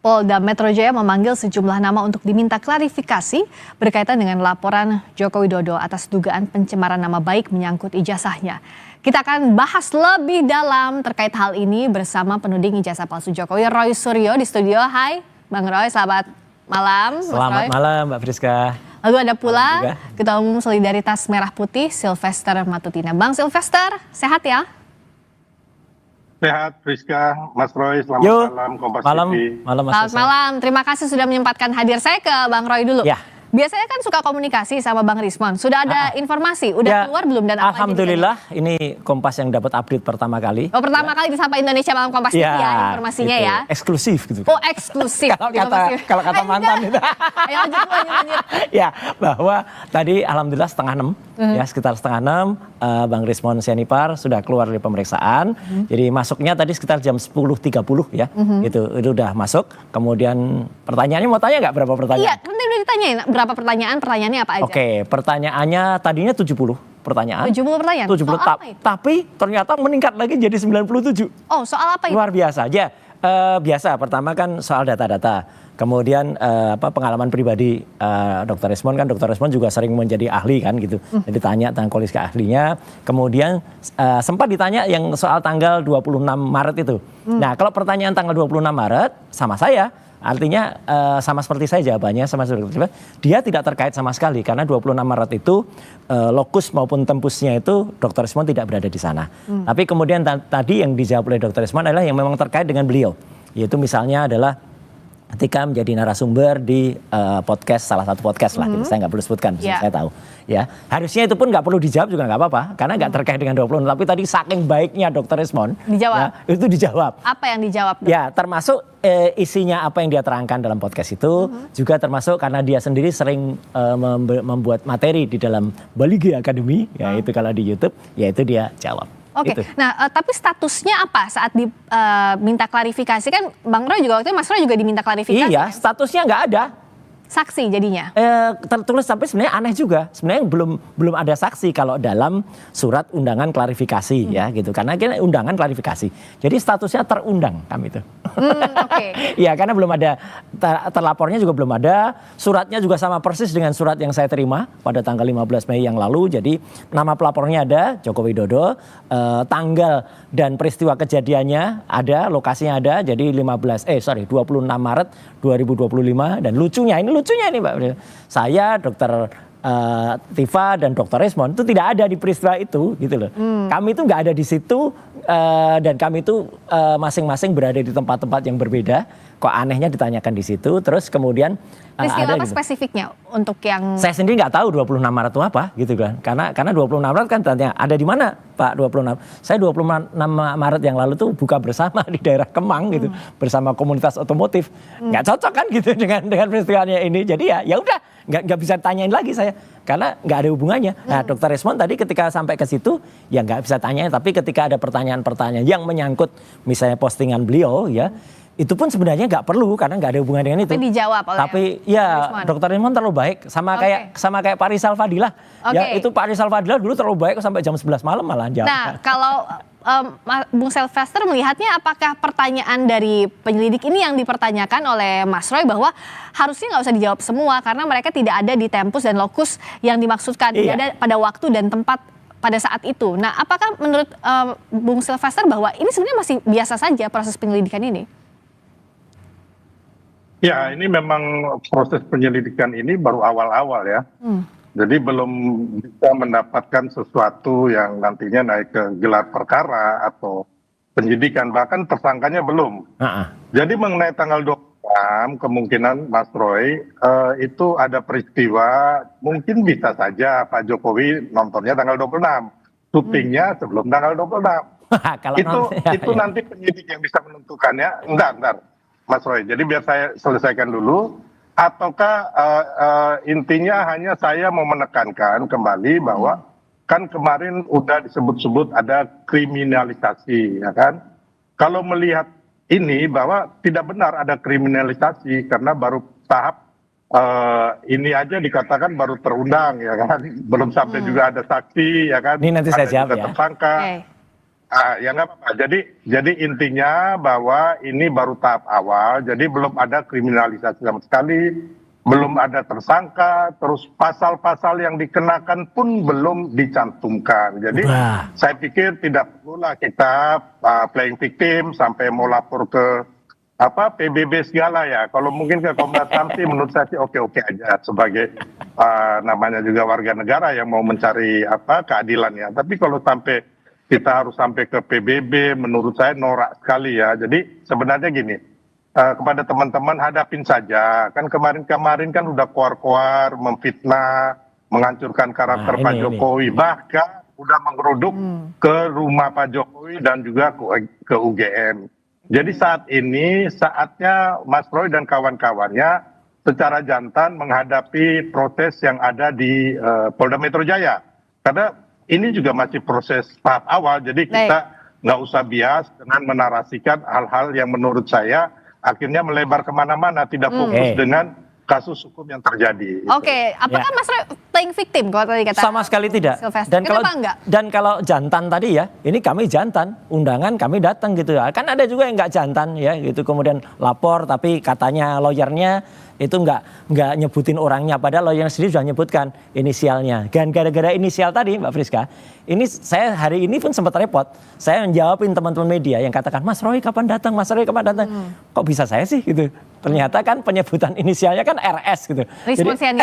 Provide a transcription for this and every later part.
Polda Metro Jaya memanggil sejumlah nama untuk diminta klarifikasi berkaitan dengan laporan Joko Widodo atas dugaan pencemaran nama baik menyangkut ijazahnya. Kita akan bahas lebih dalam terkait hal ini bersama penuding ijazah palsu Jokowi, Roy Suryo di studio. Hai Bang Roy, selamat malam. Selamat malam Mbak Friska. Lalu ada pula Ketua Umum Solidaritas Merah Putih Sylvester Matutina. Bang Sylvester, sehat ya? Sehat, Friska, Mas Roy, selamat malam, Kompas TV. Selamat malam, terima kasih sudah menyempatkan hadir. Saya ke Bang Roy dulu. Ya. Biasanya kan suka komunikasi sama Bang Rismon. Sudah ada informasi, udah keluar belum dan apa? Alhamdulillah, ini Kompas yang dapat update pertama kali. Oh, pertama kali di Sapa Indonesia Malam Kompas TV ya informasinya gitu. Ya. Eksklusif gitu. Oh, eksklusif. kalau kata mantan itu. Ayo lanjut. Ya, bahwa tadi alhamdulillah 5:30 ya, sekitar 5:30 Bang Rismon Sianipar sudah keluar dari pemeriksaan. Jadi masuknya tadi sekitar jam 10.30 ya. Itu udah masuk. Kemudian pertanyaannya mau tanya nggak berapa pertanyaan? Iya, nanti udah ditanyain berapa pertanyaan, pertanyaannya apa aja? Oke, pertanyaannya tadinya 70 pertanyaan. 70 pertanyaan? 70, tapi ternyata meningkat lagi jadi 97. Oh, soal apa itu? Luar biasa aja. Biasa, pertama kan soal data-data. Kemudian pengalaman pribadi Dr. Rismon kan, Dr. Rismon juga sering menjadi ahli kan gitu. Jadi tanya tentang kualifikasi ahlinya. Kemudian sempat ditanya yang soal tanggal 26 Maret itu. Nah, kalau pertanyaan tanggal 26 Maret sama saya, artinya sama seperti saya jawabannya sama seperti dia tidak terkait sama sekali karena 26 Maret itu lokus maupun tempusnya itu Dr. Rismon tidak berada di sana. Tapi kemudian tadi yang dijawab oleh Dr. Rismon adalah yang memang terkait dengan beliau. Yaitu misalnya adalah ketika menjadi narasumber di podcast, salah satu podcast lah, gitu. Saya nggak perlu sebutkan, saya tahu. Ya, harusnya itu pun nggak perlu dijawab juga nggak apa-apa, karena nggak terkait dengan 20. Tapi tadi saking baiknya Dr. Rismon, dijawab. Ya, itu dijawab. Apa yang dijawab? Dok? Ya, termasuk isinya apa yang dia terangkan dalam podcast itu, juga termasuk karena dia sendiri sering membuat materi di dalam Bali G Academy, ya itu kalau di YouTube, ya itu dia jawab. Oke, gitu. Nah tapi statusnya apa saat diminta klarifikasi kan Bang Roy juga waktu itu Mas Roy juga diminta klarifikasi. Iya, kan? statusnya nggak ada. Saksi jadinya? Tertulis tapi sebenarnya aneh juga. Sebenarnya belum ada saksi kalau dalam surat undangan klarifikasi ya gitu. Karena kita undangan klarifikasi. Jadi statusnya terundang kami itu. Oke. Ya karena belum ada terlapornya juga belum ada. Suratnya juga sama persis dengan surat yang saya terima pada tanggal 15 Mei yang lalu. Jadi nama pelapornya ada Joko Widodo, tanggal dan peristiwa kejadiannya ada, lokasinya ada. Jadi 26 Maret 2025 dan lucunya ini Mbak, saya Dr. Tifa dan Dr. Rismon itu tidak ada di peristiwa itu gitu loh. Kami itu nggak ada di situ dan kami itu masing-masing berada di tempat-tempat yang berbeda. Kok anehnya ditanyakan di situ, terus kemudian peristiwa ada apa gitu. spesifiknya untuk yang... Saya sendiri nggak tahu 26 Maret itu apa gitu kan. Karena 26 Maret kan tanya ada di mana Pak 26. Saya 26 Maret yang lalu tuh buka bersama di daerah Kemang gitu bersama komunitas otomotif. Nggak cocok kan gitu dengan peristiwanya ini. Jadi ya udah nggak bisa tanyain lagi saya karena nggak ada hubungannya. Nah, Dr. Rismon tadi ketika sampai ke situ ya nggak bisa tanyain, tapi ketika ada pertanyaan-pertanyaan yang menyangkut misalnya postingan beliau ya itu pun sebenarnya nggak perlu karena nggak ada hubungan dengan itu. Tapi dijawab oleh Tapi ya Dr. Rismon terlalu baik sama kayak Pak Rizal Fadilah. Ya itu Pak Rizal Fadilah dulu terlalu baik sampai jam 11 malam malah jawab. Nah kalau Bung Sylvester melihatnya apakah pertanyaan dari penyelidik ini yang dipertanyakan oleh Mas Roy bahwa harusnya nggak usah dijawab semua karena mereka tidak ada di tempus dan lokus yang dimaksudkan, tidak ada pada waktu dan tempat pada saat itu. Nah apakah menurut Bung Sylvester bahwa ini sebenarnya masih biasa saja proses penyelidikan ini? Ya, ini memang proses penyelidikan ini baru awal-awal ya. Jadi belum bisa mendapatkan sesuatu yang nantinya naik ke gelar perkara atau penyidikan. Bahkan tersangkanya belum. Jadi mengenai tanggal 26 kemungkinan Mas Roy itu ada peristiwa mungkin bisa saja Pak Jokowi nontonnya tanggal 26. Syutingnya sebelum tanggal 26. Itu nanti penyidik yang bisa menentukannya. Entar. Mas Roy, jadi biar saya selesaikan dulu, ataukah intinya hanya saya mau menekankan kembali bahwa kan kemarin udah disebut-sebut ada kriminalisasi, ya kan? Kalau melihat ini bahwa tidak benar ada kriminalisasi karena baru tahap ini aja dikatakan baru terundang, ya kan? Belum sampai juga ada saksi, ya kan? Ini nanti saya jawab ya. Tersangka. Ya nggak apa-apa. Jadi intinya bahwa ini baru tahap awal, jadi belum ada kriminalisasi sama sekali, belum ada tersangka, terus pasal-pasal yang dikenakan pun belum dicantumkan. Jadi Wah. saya pikir tidak perlulah kita playing victim sampai mau lapor ke PBB segala ya. Kalau mungkin ke Komnas HAM sih menurut saya sih oke-oke aja sebagai namanya juga warga negara yang mau mencari keadilan ya. Tapi kalau sampai kita harus sampai ke PBB, menurut saya norak sekali ya. Jadi sebenarnya gini, kepada teman-teman hadapin saja. Kan kemarin-kemarin kan udah koar-koar, memfitnah, menghancurkan karakter Pak Jokowi. Bahkan udah menggeruduk ke rumah Pak Jokowi dan juga ke UGM. Jadi saat ini saatnya Mas Roy dan kawan-kawannya secara jantan menghadapi proses yang ada di Polda Metro Jaya. Karena ini juga masih proses tahap awal, jadi kita nggak usah bias dengan menarasikan hal-hal yang menurut saya akhirnya melebar kemana-mana, tidak fokus dengan kasus hukum yang terjadi. Oke, apakah Mas Roy playing victim kalau tadi kata? Sama sekali tidak. Sylvester. Dan kalau jantan tadi ya, ini kami jantan, undangan kami datang gitu ya. Kan ada juga yang nggak jantan ya, gitu kemudian lapor tapi katanya lawyernya itu nggak nyebutin orangnya, padahal lawyer sendiri sudah nyebutkan inisialnya. Dan gara-gara inisial tadi Mbak Friska, ini saya hari ini pun sempat repot. Saya menjawabin teman-teman media yang katakan, Mas Roy kapan datang, Mas Roy kapan datang. Kok bisa saya sih gitu. Ternyata kan penyebutan inisialnya kan RS gitu. Responsinya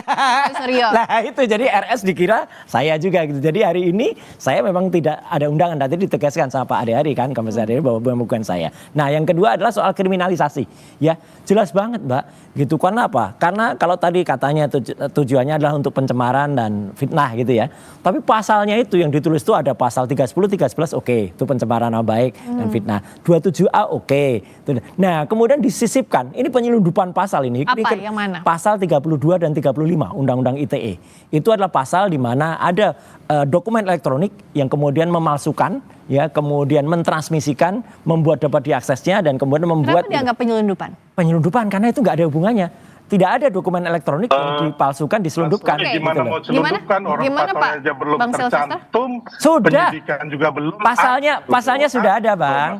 Suryo. Nah itu jadi RS dikira saya juga gitu. Jadi hari ini saya memang tidak ada undangan. Tadi ditegaskan sama Pak Ade Hari kan, Komisaris Ade Hari bahwa bukan saya. Nah yang kedua adalah soal kriminalisasi. Ya jelas banget Mbak. Gitu karena apa? Karena kalau tadi katanya tujuannya adalah untuk pencemaran dan fitnah gitu ya. Tapi pasalnya itu yang ditulis itu ada pasal 310, 311 oke. Itu pencemaran nama baik dan fitnah. 27A oke. Nah kemudian disisipkan. Ini penyelundupan pasal ini. Apa? Yang mana? Pasal 32 dan 35 Undang-Undang ITE. Itu adalah pasal di mana ada dokumen elektronik yang kemudian memalsukan, ya, kemudian mentransmisikan, membuat dapat diaksesnya dan kemudian membuat. Kenapa dianggap penyelundupan? Penyelundupan karena itu nggak ada hubungannya. Tidak ada dokumen elektronik yang dipalsukan, diselundupkan. Gimana mau selundupkan orang pasalnya aja belum tercantum. Sudah. Penyidikan juga belum. Pasalnya sudah ada, Bang.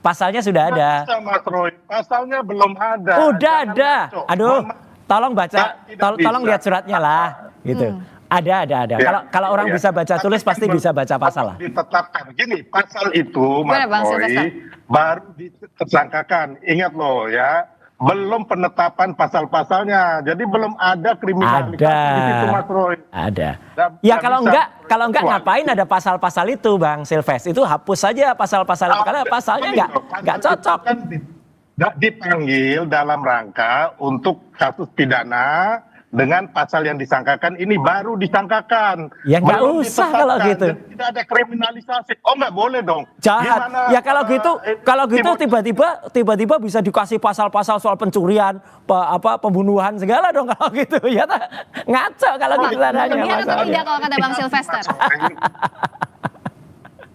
Pasalnya sudah ada. Mas Roy, pasalnya belum ada. Udah ada. Aduh, tolong baca, tolong lihat suratnya lah, gitu. Ada. Ya. Kalau orang bisa baca tulis pasti bisa baca pasal lah. Ditetapkan gini, pasal itu Mas Roy baru ditersangkakan. Ingat loh ya, belum penetapan pasal-pasalnya. Jadi belum ada kriminalisasi di situ Mas Roy. Ada. Ya kalau enggak ngapain ada pasal-pasal itu Bang Sylvester? Itu hapus saja pasal-pasal itu karena pasalnya enggak cocok. Dipanggil dalam rangka untuk kasus pidana dengan pasal yang disangkakan ini baru disangkakan. Ya nggak usah kalau gitu. Tidak ada kriminalisasi. Oh nggak boleh dong. Jahat. Ya kalau gitu tiba-tiba bisa dikasih pasal-pasal soal pencurian, pembunuhan segala dong kalau gitu. Ya ngaco kalau gitu adanya. Berlebihan atau tidak kalau kata Bang Sylvester?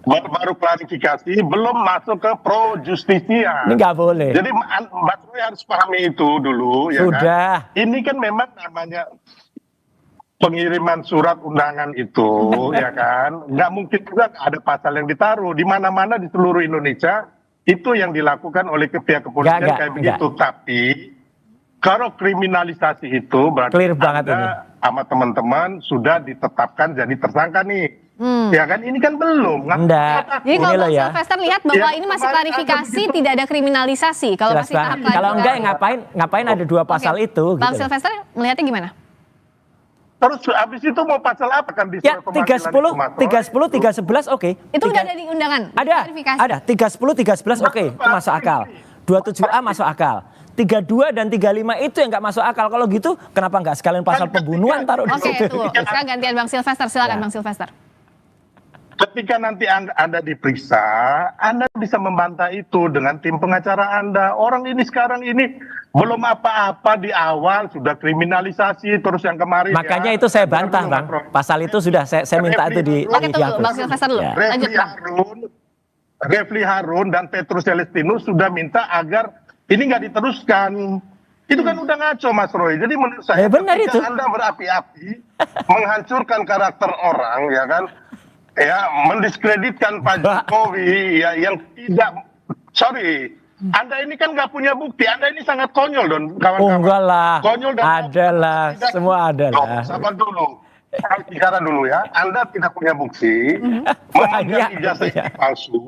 Baru klarifikasi, belum masuk ke pro justisia. Ini nggak boleh. Jadi Mbak Troy harus pahami itu dulu. Sudah. Ya kan? Ini kan memang namanya pengiriman surat undangan itu, ya kan. Nggak mungkin juga ada pasal yang ditaruh. Di mana-mana di seluruh Indonesia, itu yang dilakukan oleh pihak kepolisian kayak begitu. Tapi, kalau kriminalisasi itu, berarti clear banget ini. Sama teman-teman sudah ditetapkan jadi tersangka nih. Ya kan ini kan belum. Enggak. Jadi kalau Bang Sylvester lihat bahwa ini masih klarifikasi, tidak ada kriminalisasi. Kalau masih tahap klarifikasi. Kalau enggak ngapain ada dua pasal itu? Bang gitu. Sylvester melihatnya gimana? Terus habis itu mau pasal apa kan di ya 310, 311 oke. Itu udah ada di undangan? Ada 310, 311 oke, itu masuk akal. 27A masuk akal. 32 dan 35 itu yang nggak masuk akal. Kalau gitu kenapa nggak sekalian pasal pembunuhan taruh di situ? Oke, sekarang gantian Bang Sylvester, silakan Bang Sylvester. Ketika nanti Anda diperiksa, Anda bisa membantah itu dengan tim pengacara Anda. Orang ini sekarang ini belum apa-apa di awal sudah kriminalisasi, terus yang kemarin. Makanya itu saya bantah Bang. Pasal itu sudah saya minta itu di. Oke tunggu Bang Sylvester dulu. Lanjut Bang. Refli Harun dan Petrus Celestinus sudah minta agar ini nggak diteruskan. Itu kan udah ngaco Mas Roy. Jadi menurut saya benar itu. Anda berapi-api menghancurkan karakter orang, ya kan. ya mendiskreditkan Pak Jokowi ya yang tidak, sorry, Anda ini kan nggak punya bukti, Anda ini sangat konyol don kawan-kawan. Enggak lah, Konyol dan ada lah, semua ada lah. Sabar dulu, bicara dulu ya. Anda tidak punya bukti, memegang ijazah ini palsu.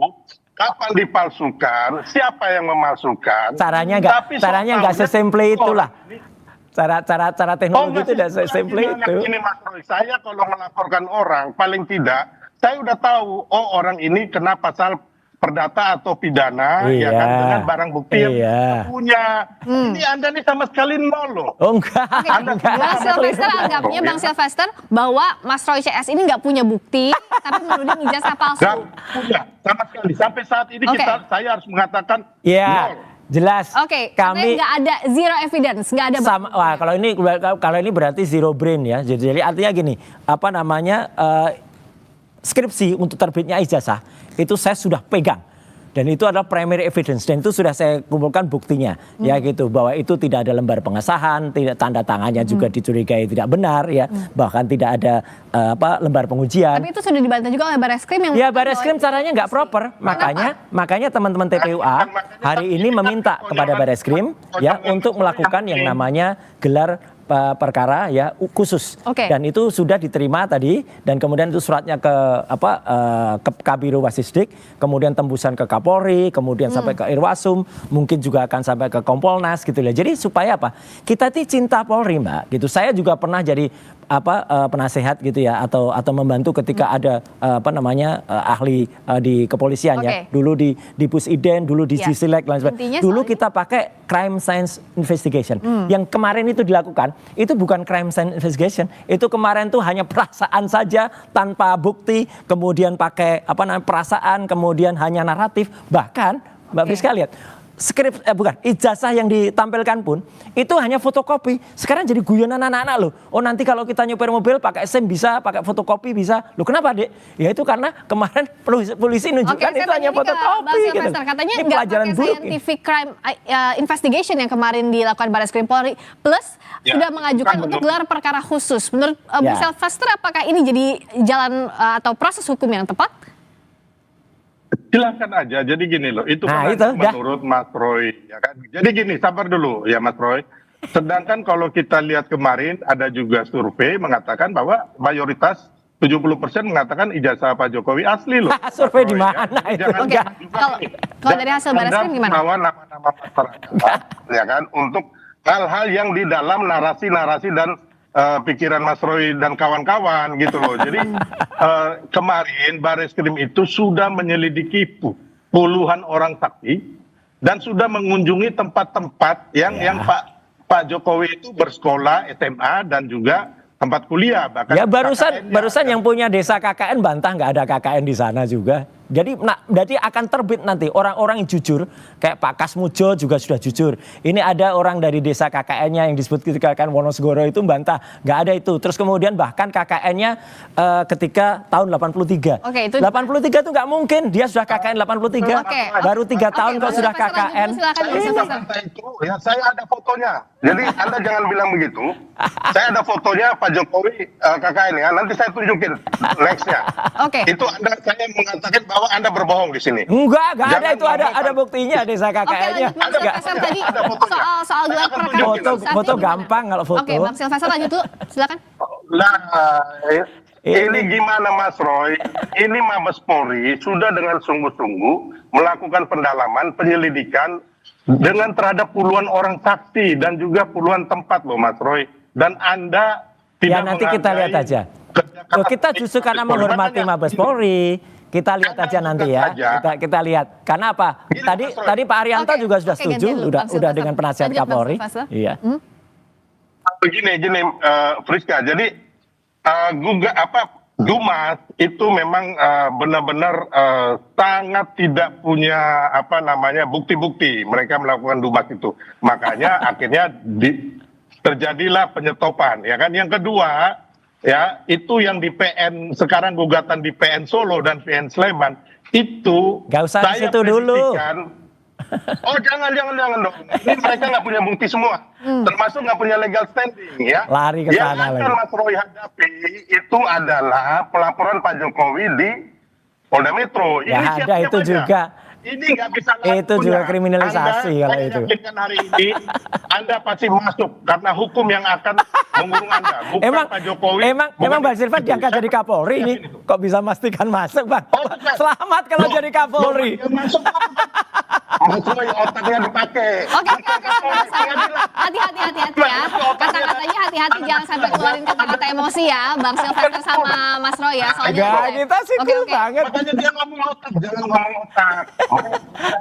Kapan dipalsukan? Siapa yang memalsukan? Caranya nggak sesimple itulah. Cara teknologi itu tidak sesimple itu. Ini Mas Roy, saya kalau melaporkan orang, paling tidak saya udah tahu, oh orang ini kena pasal perdata atau pidana, ya kan, dengan barang bukti yang punya. Ini Anda nih sama sekali nol loh. Oh enggak. Bang Sylvester anggapnya Bang Sylvester bahwa Mas Roy CS ini nggak punya bukti, tapi menuding ijazah palsu. Nggak punya sama sekali. Sampai saat ini saya harus mengatakan ya. nol. Jelas. Kami nggak ada zero evidence, nggak ada. Wah, kalau ini berarti zero brain ya. Jadi artinya gini, apa namanya skripsi untuk terbitnya ijazah itu saya sudah pegang. Dan itu adalah primary evidence dan itu sudah saya kumpulkan buktinya ya gitu, bahwa itu tidak ada lembar pengesahan, tidak tanda tangannya juga dicurigai tidak benar ya, bahkan tidak ada lembar pengujian. Tapi itu sudah dibantah juga oleh Bareskrim yang Bareskrim caranya nggak proper, makanya teman-teman TPUA hari ini meminta kepada Bareskrim ya untuk melakukan yang namanya gelar perkara ya khusus. Dan itu sudah diterima tadi dan kemudian itu suratnya ke ke Kabiro Wasisdik, kemudian tembusan ke Kapolri, kemudian sampai ke Irwasum, mungkin juga akan sampai ke Kompolnas gitu ya. Jadi supaya apa? Kita ini cinta Polri, Mbak. Gitu. Saya juga pernah jadi penasehat gitu ya atau membantu ketika ada ahli di kepolisian ya. Dulu di Pusiden, dulu di Sisilek dan sebagainya. Dulu kita pakai crime science investigation. Yang kemarin itu dilakukan itu bukan crime science investigation, itu kemarin tuh hanya perasaan saja tanpa bukti, kemudian pakai perasaan, kemudian hanya naratif, bahkan Mbak Friska lihat ijazah yang ditampilkan pun itu hanya fotokopi. Sekarang jadi guyonan anak-anak loh. Oh nanti kalau kita nyopir mobil pakai SIM bisa, pakai fotokopi bisa. Loh kenapa Dek? Ya itu karena kemarin polisi nunjukkan itu hanya fotokopi gitu. Katanya nggak pakai scientific crime investigation yang kemarin dilakukan Bareskrim Polri, plus sudah mengajukan untuk gelar perkara khusus. Menurut Bung Sylvester, apakah ini jadi jalan atau proses hukum yang tepat? Silahkan aja, jadi gini loh, itu menurut Mas Roy, ya kan. Jadi gini, sabar dulu ya Mas Roy. Sedangkan kalau kita lihat kemarin ada juga survei mengatakan bahwa mayoritas 70% mengatakan ijazah Pak Jokowi asli loh. Survei di mana itu? Kalau dari hasil Bareskrim gimana? Bahwa nama-nama masyarakat, ya kan, untuk hal-hal yang di dalam narasi-narasi dan pikiran Mas Roy dan kawan-kawan gitu loh. Jadi kemarin Bareskrim itu sudah menyelidiki puluhan orang saksi dan sudah mengunjungi tempat-tempat yang Pak Jokowi itu bersekolah SMA dan juga tempat kuliah. Bahkan ya barusan yang punya desa KKN bantah nggak ada KKN di sana juga. Jadi akan terbit nanti orang-orang yang jujur, kayak Pak Kasmujo juga sudah jujur. Ini ada orang dari desa KKN-nya yang disebut KKN Wonosegoro itu bantah, nggak ada itu. Terus kemudian bahkan KKN-nya ketika tahun 83. 83 itu nggak mungkin, dia sudah KKN 83. Baru 3 tahun kok sudah KKN. Ya, saya ada fotonya. Jadi Anda jangan bilang begitu. Saya ada fotonya Pak Jokowi KKN ya. Nanti saya tunjukin nextnya. Itu saya mengatakan bahwa Anda berbohong di sini. Enggak ada itu, ada buktinya desa KKN-nya. Ada fotonya. Soal gelar perkara. Foto gampang kalau foto. Bang Sylvester lanjut dulu, silakan. Nah, ini gimana Mas Roy? Ini Mabes Polri sudah dengan sungguh-sungguh melakukan pendalaman, penyelidikan dengan terhadap puluhan orang saksi dan juga puluhan tempat loh Mas Roy. Dan Anda tidak nanti kita lihat aja. Kita justru karena menghormati Mabes Polri. Kita lihat aja nanti ya. Kita lihat. Karena apa? Tadi Pak Arianto juga sudah setuju, udah dengan penasihat Kapolri. Iya. Begini, Friska. Jadi Dumas itu memang benar-benar sangat tidak punya bukti-bukti mereka melakukan Dumas itu. Makanya akhirnya terjadilah penyetopan, ya kan. Yang kedua, ya itu yang di PN sekarang gugatan di PN Solo dan PN Sleman itu nggak usah di situ dulu. Oh jangan dong. Ini mereka nggak punya bukti semua, termasuk nggak punya legal standing ya. Lari ke Yang sana akan lagi. Mas Roy hadapi itu adalah pelaporan Pak Jokowi di Polda Metro. Ini Ya ada siap-siap itu aja. juga. Ini nggak bisa Itu laku juga ya. kriminalisasi Anda, kalau saya itu. yakinkan hari ini Anda pasti masuk karena hukum yang akan mengurung Anda, bukan Emang Pak Jokowi. emang Bang Silvan diangkat jadi Kapolri ini kok bisa memastikan masuk Bang? Oh, bukan. Selamat kalau jadi Kapolri. Dia masuk. Mas Roy otaknya dipakai. Oke, hati-hati ya. Kata-katanya hati-hati, jangan sampai keluarin kata-kata emosi ya, Bang Silvester sama Mas Roy ya. Soalnya Enggak, kita sih Oke. banget. Makanya dia ngomong otak, jangan ngomong otak.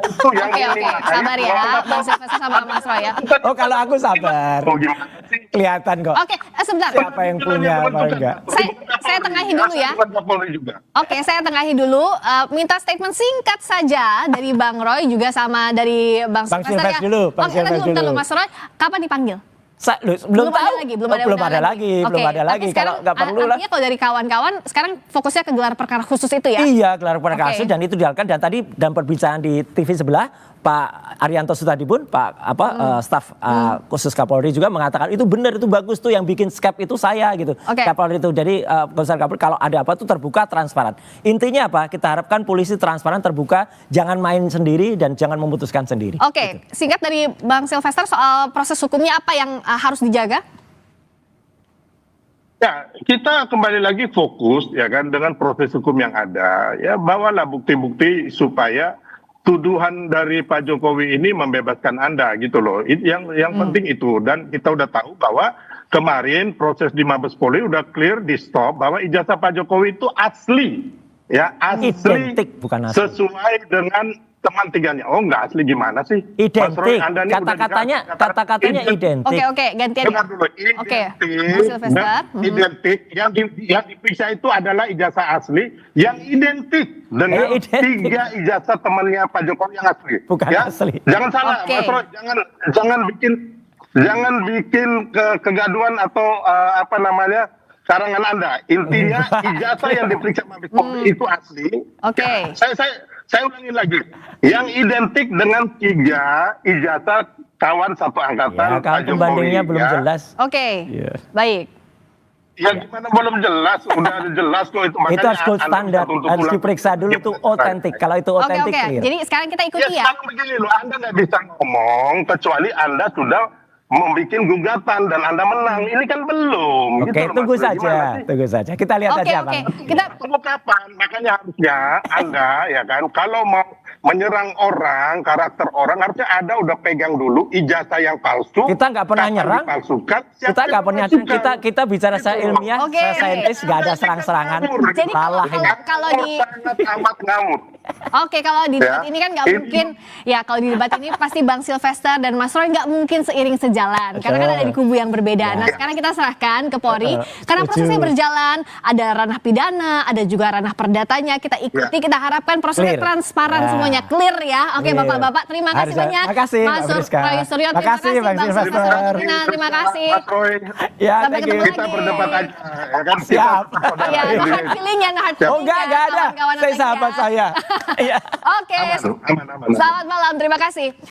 Itu yang Oke, ini. makanya sabar ya, kalau Bang Silvester sama Mas Roy ya. Oh kalau aku sabar. Oh, gimana sih? Kelihatan kok. Oke, sebentar. Siapa yang punya apa enggak? Saya tengahi dulu ya. Kapolri juga. Oke, saya tengahi dulu. Minta statement singkat saja dari Bang Roy juga sama dari Bang Bang Silvester Silvester dulu, Bang Oke, Silvester bentar dulu. Mas Roy, kapan dipanggil? Belum ada tahu. lagi, Belum ada lagi. Oke, tapi Kalau sekarang nggak perlu lah. artinya kalau dari kawan-kawan sekarang fokusnya ke gelar perkara khusus itu ya? Iya, gelar perkara Oke. kasus dan itu dilakukan dan tadi dalam perbincangan di TV sebelah Pak Arianto Sutadipun, staf khusus Kapolri juga mengatakan itu benar, itu bagus tuh yang bikin skep itu saya gitu. Oke. Kapolri itu jadi komisaris Kapolri kalau ada apa tuh terbuka transparan. Intinya apa? Kita harapkan polisi transparan terbuka, jangan main sendiri dan jangan memutuskan sendiri. Oke, singkat dari Bang Silvester soal proses hukumnya apa yang harus dijaga? Ya, kita kembali lagi fokus ya kan dengan proses hukum yang ada. Ya, bawalah bukti-bukti supaya tuduhan dari Pak Jokowi ini membebaskan Anda gitu loh. Yang penting itu, dan kita udah tahu bahwa kemarin proses di Mabes Polri udah clear di stop bahwa ijazah Pak Jokowi itu asli. Ya, asli. Identik, bukan asli. Sesuai dengan teman tiganya. Oh, nggak asli gimana sih? Mas Roy, Identik. Anda ini udah Kata-katanya identik. Oke, gantian Dengar ya. dulu, Oke, identik, Bang Silvester. dan identik yang diperiksa itu adalah ijazah asli yang identik dengan Identik. 3 ijazah temannya Pak Jokowi yang asli. Bukan ya? asli. Jangan salah, Oke. Mas Roy, jangan bikin kegaduhan atau apa namanya karangan Anda. Intinya ijazah yang diperiksa Mabes Polri itu asli. Oke. Ya, saya ulangi lagi, yang identik dengan 3 ijazah kawan satu angkatan Ya, Pak kalau Jokowi. pembandingnya belum ya. jelas. Oke, Iya. baik. Ya gimana belum jelas, udah jelas kok itu. Itu harus gold Anda standar, bisa tuntut harus ulang. diperiksa dulu tuh otentik. Kalau itu Oke, otentik oke. clear. Jadi sekarang kita Ya ikuti ya. sekarang begini loh, Anda nggak bisa ngomong kecuali Anda sudah membuat gugatan dan Anda menang. Ini kan belum. Oke, gitu loh, tunggu Mas Roy. Gimana saja, sih? tunggu saja. Kita lihat Oke, aja, oke. Bang. Kita Tunggu kapan? Makanya harusnya Anda ya kan, kalau mau menyerang orang, karakter orang, harusnya Anda udah pegang dulu ijazah yang palsu. Kita nggak pernah kapan nyerang. dipalsukan, siapa Kita nggak yang pernah, memalsukan. kita bicara secara Gitu loh. ilmiah, Oke. secara saintis, nggak ada serang-serangan. Jadi Salah ini. kalau di sangat amat ngamuk. Oke, kalau di debat Ya. ini kan nggak Ini- mungkin, ya kalau di debat ini pasti Bang Silvester dan Mas Roy nggak mungkin seiring sejalan, karena kan ada di kubu yang berbeda. Nah, sekarang kita serahkan ke Polri, karena prosesnya setuju. berjalan, ada ranah pidana, ada juga ranah perdatanya, kita ikuti, kita harapkan prosesnya Clear. transparan Ya. semuanya, clear ya. Oke, Clear. Bapak-bapak, terima kasih Harus- banyak. makasih, Mas Mbak Friska. Roy Suryo, terima Makasih, kasih Bang Bang Silvester Silvester. Ratutina, terima kasih. Mas Roy, Ya, Sampai thank you. ketemu kita lagi. berdebat aja. Ya kan? Siap. Saudara. Iya, no hard feeling ya, no hard feeling Oh enggak ya, ada. kawan-kawan Saya lagi sahabat ya. saya. Iya. Oke, Aman. selamat malam, terima kasih.